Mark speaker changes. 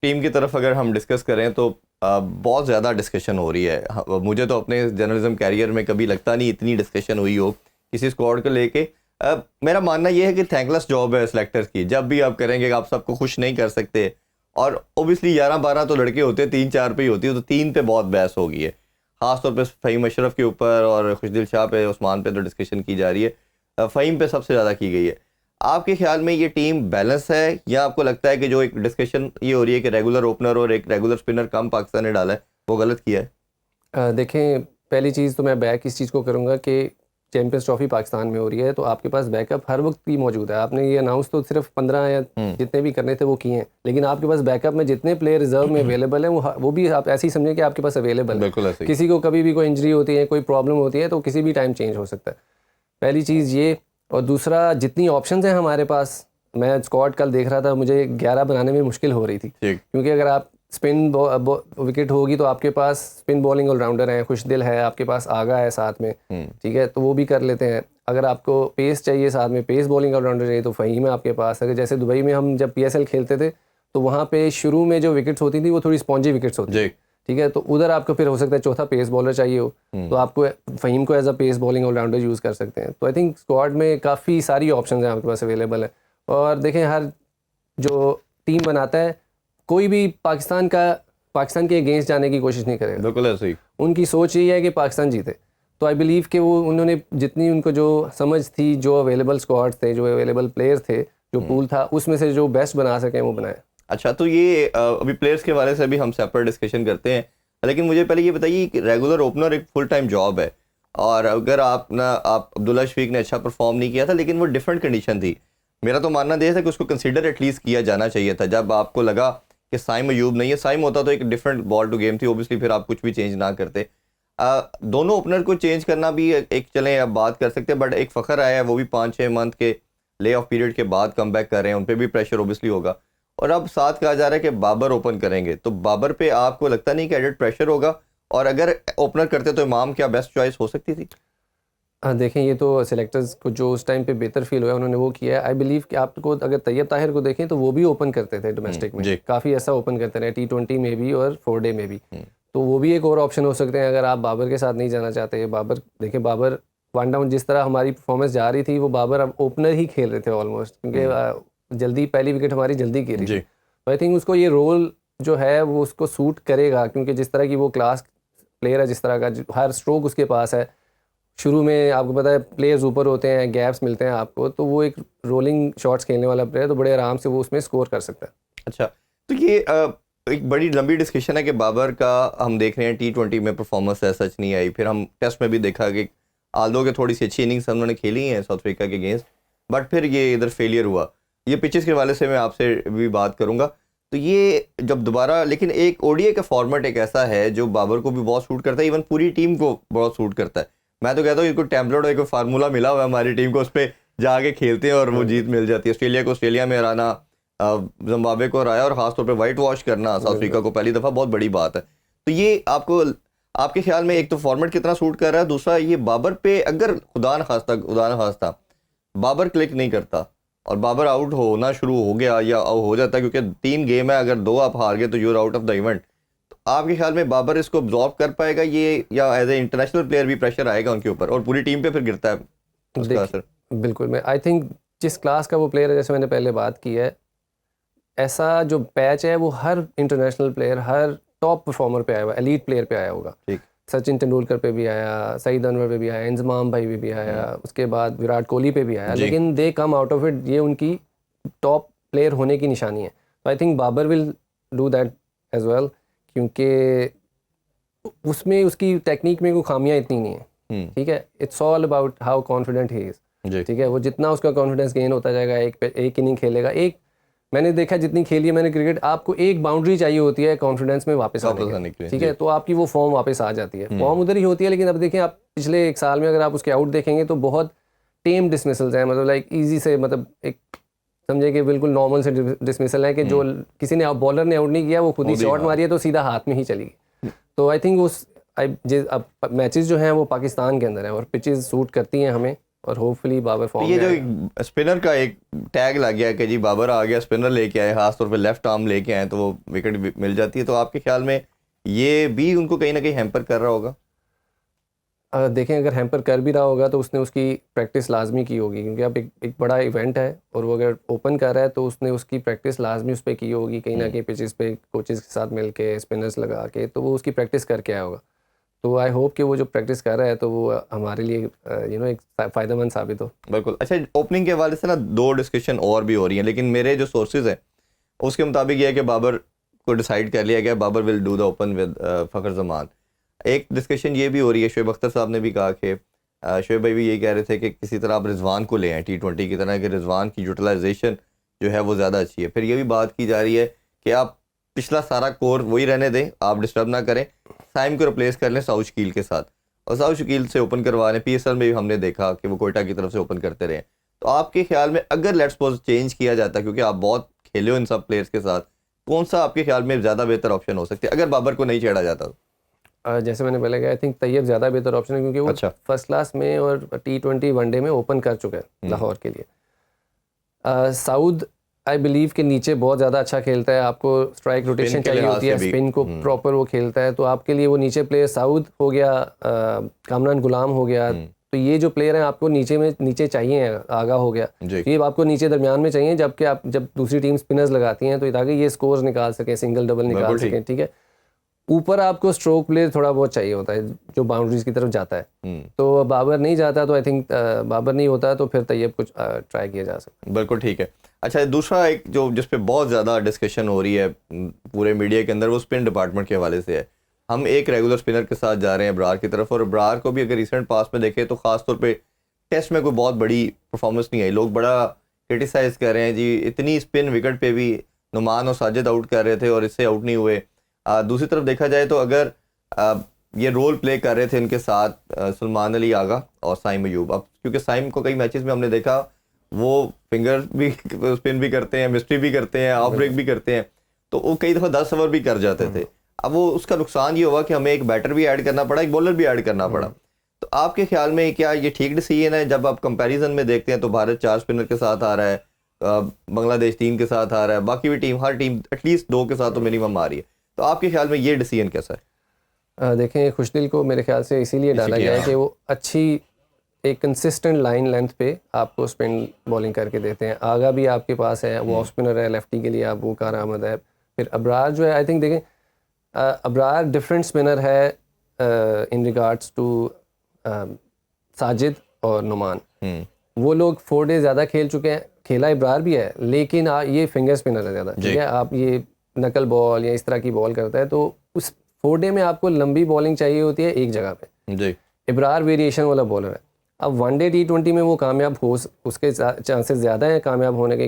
Speaker 1: Team की तरफ अगर हम डिस्कस करें तो बहुत ज़्यादा डिस्कशन हो रही है। मुझे तो अपने जर्नलिज्म कैरियर में कभी लगता नहीं इतनी डिस्कशन हुई हो किसी स्क्वाड को लेके। मेरा मानना यह है कि थैंकलेस जॉब है सेलेक्टर्स की, जब भी आप करेंगे आप सबको खुश नहीं कर सकते। और ओबियसली 11-12 तो लड़के होते हैं, 3-4 पे ही होती है, तो 3 पे बहुत बहस हो गई है, खासतौर पे फ़हीम अशरफ के ऊपर और खुशदिल शाह पे, उस्मान पे तो डिस्कशन की जा रही है। फ़हीम पे सबसे ज़्यादा की गई है। आपके ख्याल में ये टीम बैलेंस है, या आपको लगता है कि जो एक डिस्कशन ये हो रही है कि रेगुलर ओपनर और एक रेगुलर स्पिनर कम पाकिस्तान ने डाला है, वो गलत किया है?
Speaker 2: देखें, पहली चीज़ तो मैं बैक इस चीज़ को करूँगा कि चैंपियंस ट्रॉफी पाकिस्तान में हो रही है, तो आपके पास बैकअप हर वक्त ही मौजूद है। आपने ये अनाउंस तो सिर्फ 15 या जितने भी करने थे वो किए हैं, लेकिन आपके पास बैकअप में जितने प्लेयर रिजर्व में अवेलेबल हैं वो भी आप ऐसे ही समझें कि आपके पास अवेलेबल है।
Speaker 1: बिल्कुल ऐसे ही।
Speaker 2: किसी को कभी भी कोई इंजरी होती है, कोई प्रॉब्लम होती है, तो किसी भी टाइम चेंज हो सकता है। पहली चीज़ ये, और दूसरा जितनी ऑप्शंस हैं हमारे पास, मैं स्क्वाड कल देख रहा था, मुझे 11 बनाने में मुश्किल हो रही थी, क्योंकि अगर आप स्पिन विकेट होगी तो आपके पास स्पिन बॉलिंग ऑलराउंडर हैं, खुशदिल है, आपके पास आगा है साथ में, ठीक है, तो वो भी कर लेते हैं। अगर आपको पेस चाहिए, साथ में पेस बॉलिंग ऑलराउंडर चाहिए, तो फ़हीम है आपके पास। अगर जैसे दुबई में हम जब PSL खेलते थे तो वहाँ पे शुरू में जो विकेट्स होती थी वो थोड़ी स्पॉन्जी विकेट्स होती थी, ठीक है, तो उधर आपको फिर हो सकता है चौथा पेस बॉलर चाहिए हो, तो आपको फ़हीम को as a pace bowling allrounder use कर सकते हैं। तो आई थिंक स्क्वाड में काफ़ी सारी ऑप्शन हैं आपके पास अवेलेबल है। और देखें, हर जो टीम बनाता है, कोई भी पाकिस्तान के अगेंस्ट जाने की कोशिश नहीं करेगा।
Speaker 1: बिल्कुल ऐसे ही।
Speaker 2: उनकी सोच यही है कि पाकिस्तान जीते। तो आई बिलीव कि वो उन्होंने जितनी उनको जो समझ थी, जो अवेलेबल स्क्वाड थे, जो अवेलेबल प्लेयर थे, जो पूल था, उसमें से जो बेस्ट बना सकें वो बनाए।
Speaker 1: अच्छा, तो ये अभी प्लेयर्स के बारे से भी हम सेपरेट डिस्कशन करते हैं, लेकिन मुझे पहले ये बताइए कि रेगुलर ओपनर एक फुल टाइम जॉब है, और अगर आप अब्दुल्ला शफीक ने अच्छा परफॉर्म नहीं किया था, लेकिन वो डिफरेंट कंडीशन थी। मेरा तो मानना ये था कि उसको कंसीडर एटलीस्ट किया जाना चाहिए था। जब आपको लगा कि साइम अयूब नहीं है, साइम होता तो एक डिफरेंट बॉल टू गेम थी, ओबियसली फिर आप कुछ भी चेंज ना करते। दोनों ओपनर को चेंज करना भी एक चलें अब बात कर सकते हैं, बट एक फ़खर आया है, वो भी 5-6 मंथ के ले ऑफ पीरियड के बाद कम बैक कर रहे हैं, उन पर भी प्रेशर ओबियसली होगा। और अब साथ कहा जा रहा है कि बाबर ओपन करेंगे, तो बाबर पे आपको लगता नहीं कि एडेड प्रेशर होगा? और अगर ओपनर करते तो इमाम क्या बेस्ट चॉइस हो सकती थी?
Speaker 2: देखें, ये तो सिलेक्टर्स को जो उस टाइम पे बेहतर फील हुआ उन्होंने वो किया है। आई बिलीव कि आपको अगर तैयब ताहिर को देखें तो वो भी ओपन करते थे डोमेस्टिक में, काफ़ी ऐसा ओपन करते रहे, T20 में भी और 4 डे में भी। तो वो भी एक और ऑप्शन हो सकते हैं अगर आप बाबर के साथ नहीं जाना चाहते। बाबर, देखें, बाबर वन डाउन जिस तरह हमारी परफॉर्मेंस जा रही थी, वो बाबर अब ओपनर ही खेल रहे थे ऑलमोस्ट, क्योंकि जल्दी पहली विकेट हमारी जल्दी गिरी थी। तो आई थिंक उसको ये रोल जो है वो उसको सूट करेगा, क्योंकि जिस तरह की वो क्लास प्लेयर है, जिस तरह का हर स्ट्रोक उसके पास है। शुरू में आपको पता है प्लेयर्स ऊपर होते हैं, गैप्स मिलते हैं आपको, तो वो एक रोलिंग शॉट्स खेलने वाला प्लेयर, तो बड़े आराम से वो उसमें स्कोर कर सकता है।
Speaker 1: अच्छा, तो ये एक बड़ी लंबी डिस्कशन है कि बाबर का हम देख रहे हैं T20 में परफॉर्मेंस है सच नहीं आई, फिर हम टेस्ट में भी देखा कि आल्दो के थोड़ी सी अच्छी इनिंग्स उन्होंने खेली हैं साउथ अफ्रीका के अगेंस्ट, बट फिर ये इधर फेलियर हुआ। ये पिचेस के हवाले से मैं आपसे भी बात करूंगा। तो ये जब दोबारा, लेकिन एक ODI का फॉर्मेट एक ऐसा है जो बाबर को भी बहुत सूट करता है, इवन पूरी टीम को बहुत सूट करता है। मैं तो कहता हूँ इनको टेम्पलेट और एक फार्मूला मिला हुआ है हमारी टीम को, उस पर जाके खेलते हैं और वो जीत मिल जाती है। ऑस्ट्रेलिया को ऑस्ट्रेलिया में हराना, जिम्बाब्वे को हराया, और खासतौर पे वाइट वॉश करना साउथ अफ्रीका को पहली दफ़ा, बहुत बड़ी बात है। तो ये आपको, आपके ख्याल में एक तो फॉर्मेट कितना सूट कर रहा है, दूसरा ये बाबर पे अगर खुदा न खास्ता बाबर क्लिक नहीं करता और बाबर आउट होना शुरू हो गया या हो जाता है, क्योंकि 3 गेम है, अगर 2 आप हार गए तो you're out of the event, तो आपके ख्याल में बाबर इसको अब्जॉर्ब कर पाएगा ये, या एज ए इंटरनेशनल प्लेयर भी प्रेशर आएगा उनके ऊपर और पूरी टीम पे फिर गिरता है उसका असर?
Speaker 2: बिल्कुल, मैं आई थिंक जिस क्लास का वो प्लेयर है, जैसे मैंने पहले बात की है, ऐसा जो पैच है वो हर इंटरनेशनल प्लेयर, हर टॉप परफॉर्मर पे आया हुआ, एलीट प्लेयर पे आया होगा।
Speaker 1: ठीक,
Speaker 2: सचिन तेंदुलकर पे भी आया, सईद अनवर पे भी आया, इंजमाम भाई पे भी आया, उसके बाद विराट कोहली पे भी आया, लेकिन they come out of it. ये उनकी टॉप प्लेयर होने की निशानी है। तो I think Babar will do that as well, क्योंकि उसमें उसकी टेक्निक में कोई खामियां इतनी नहीं है, ठीक है। It's all about how confident he is, ठीक है। वो जितना उसका कॉन्फिडेंस गेन होता जाएगा, एक इनिंग खेलेगा, एक मैंने देखा जितनी खेली है मैंने क्रिकेट, आपको एक बाउंड्री चाहिए होती है कॉन्फिडेंस में वापस आने के लिए, ठीक है, तो आपकी वो फॉर्म वापस आ जाती है। फॉर्म उधर ही होती है, लेकिन अब देखें आप पिछले 1 साल में अगर आप उसके आउट देखेंगे तो बहुत टेम डिसमिसल्स हैं, मतलब लाइक ईजी से, मतलब एक समझे कि बिल्कुल नॉर्मल से डिसमिसल है कि जो किसी ने बॉलर ने आउट नहीं किया, वो खुद ही शॉट मारी है तो सीधा हाथ में ही चली गई। तो आई थिंक उस अब मैचेस जो हैं वो पाकिस्तान के अंदर हैं और पिचेस सूट करती हैं हमें, और होपफुली बाबर फॉर्म
Speaker 1: ये
Speaker 2: में
Speaker 1: जो
Speaker 2: आएगा।
Speaker 1: स्पिनर का एक टैग लग गया कि जी बाबर आ गया, स्पिनर लेके आए, खास तौर पे लेफ्ट आर्म लेके आए तो वो विकेट मिल जाती है, तो आपके ख्याल में ये भी उनको कहीं ना कहीं हैम्पर कर रहा होगा?
Speaker 2: देखें, अगर हैम्पर कर भी रहा होगा तो उसने उसकी प्रैक्टिस लाजमी की होगी, क्योंकि अब एक बड़ा इवेंट है और वो अगर ओपन कर रहा है तो उसने उसकी प्रैक्टिस लाजमी उस पर की होगी, कहीं ना कहीं पिचेस पे कोचेज़ के साथ मिल के, स्पिनर्स लगा के, तो वो उसकी प्रैक्टिस करके आया होगा। तो आई होप कि वो जो प्रैक्टिस कर रहा है तो वो हमारे लिए एक फ़ायदेमंद साबित हो।
Speaker 1: बिल्कुल। अच्छा, ओपनिंग के हवाले से ना दो डिस्कशन और भी हो रही हैं, लेकिन मेरे जो सोर्सेज हैं उसके मुताबिक ये है कि बाबर को डिसाइड कर लिया गया, Babar will do the open with Fakhar Zaman. एक डिस्कशन ये भी हो रही है, शोएब अख्तर साहब ने भी कहा कि शोएब भाई भी यही कह रहे थे कि किसी तरह आप रिजवान को ले आएँ T20 की तरह, कि रिजवान की यूटिलाइजेशन जो है वो ज़्यादा अच्छी है। फिर ये भी बात की जा रही है कि आप पिछला सारा कोर वही रहने दें, आप डिस्टर्ब ना करें, साइम को रिप्लेस कर लें साउथ शकील के साथ, और साउथ शकील से ओपन करवा लें। PSL में भी हमने देखा कि वो कोयटा की तरफ से ओपन करते रहे। तो आपके ख्याल में अगर लेट्स सपोज चेंज किया जाता, क्योंकि आप बहुत खेले हो इन सब प्लेयर्स के साथ, कौन सा आपके ख्याल में ज़्यादा बेहतर ऑप्शन हो सकती है अगर बाबर को नहीं छेड़ा जाता?
Speaker 2: जैसे मैंने पहले कहा, आई थिंक तैयब ज़्यादा बेहतर ऑप्शन है, क्योंकि वो
Speaker 1: अच्छा।
Speaker 2: फर्स्ट क्लास में और T20 वनडे में ओपन कर चुका है लाहौर के लिए। साउद आई बिलीव के नीचे बहुत ज़्यादा अच्छा खेलता है, आपको स्ट्राइक रोटेशन चाहिए होती है, स्पिन को प्रॉपर वो खेलता है, तो आपके लिए वो नीचे प्लेयर साउद हो गया, कामरान गुलाम हो गया, तो ये जो प्लेयर हैं आपको नीचे चाहिए। आगा हो गया, ये आपको नीचे दरमियान में चाहिए, जबकि आप जब दूसरी टीम स्पिनर्स लगाती हैं तो ताकि ये स्कोर्स निकाल सकें, सिंगल डबल निकाल सकें, ठीक है। ऊपर आपको स्ट्रोक प्लेयर थोड़ा बहुत चाहिए होता है जो बाउंड्रीज की तरफ जाता है। तो बाबर नहीं जाता, तो आई थिंक बाबर नहीं होता तो फिर तैयब कुछ ट्राई किया जा सकता है।
Speaker 1: बिल्कुल ठीक है। अच्छा, दूसरा एक जो जिस पे बहुत ज़्यादा डिस्कशन हो रही है पूरे मीडिया के अंदर, वो स्पिन डिपार्टमेंट के हवाले से है। हम एक रेगुलर स्पिनर के साथ जा रहे हैं अब्रार की तरफ, और अब्रार को भी अगर रिसेंट पास में देखें तो ख़ास तौर पे टेस्ट में कोई बहुत बड़ी परफॉर्मेंस नहीं आई। लोग बड़ा क्रिटिसाइज़ कर रहे हैं जी, इतनी स्पिन विकेट पे भी नुमान और साजिद आउट कर रहे थे और इससे आउट नहीं हुए। दूसरी तरफ देखा जाए तो अगर ये रोल प्ले कर रहे थे इनके साथ सलमान अली आगा और साइम अयूब, अब क्योंकि साइम को कई मैचेस में हमने देखा वो फिंगर भी स्पिन भी करते हैं, मिस्ट्री भी करते हैं, ऑफ ब्रेक भी करते हैं, तो वो कई दफ़ा 10 ओवर भी कर जाते थे। अब वो उसका नुकसान ये हुआ कि हमें एक बैटर भी ऐड करना पड़ा, एक बॉलर भी ऐड करना पड़ा। तो आपके ख्याल में क्या ये ठीक डिसीजन है? जब आप कंपैरिजन में देखते हैं तो भारत 4 स्पिनर के साथ आ रहा है, बांग्लादेश 3 के साथ आ रहा है, बाकी भी टीम, हर टीम एटलीस्ट 2 के साथ तो मिनिमम आ रही है। तो आपके ख्याल में ये डिसीजन कैसा है?
Speaker 2: देखें, खुशदिल को मेरे ख्याल से इसीलिए डाला गया है कि वो अच्छी एक कंसिस्टेंट लाइन लेंथ पे आपको स्पिन बॉलिंग करके देते हैं। आगा भी आपके पास है, वो ऑफ स्पिनर है, लेफ्टी के लिए आप वो कारआमद है। फिर अब्रार जो है, आई थिंक देखें, अब्रार डिफरेंट स्पिनर है इन रिगार्ड्स टू साजिद और नुमान। वो लोग 4 डे ज़्यादा खेल चुके हैं, खेला अब्रार भी है, लेकिन ये फिंगर स्पिनर है ज़्यादा, ठीक है। आप ये नकल बॉल या इस तरह की बॉल करता है, तो उस 4 डे में आपको लंबी बॉलिंग चाहिए होती है एक जगह पे जी। इब्रार वेरिएशन वाला बॉलर है। अब वनडे T20 में वो कामयाब हो, उसके चांसेस ज़्यादा हैं कामयाब होने के,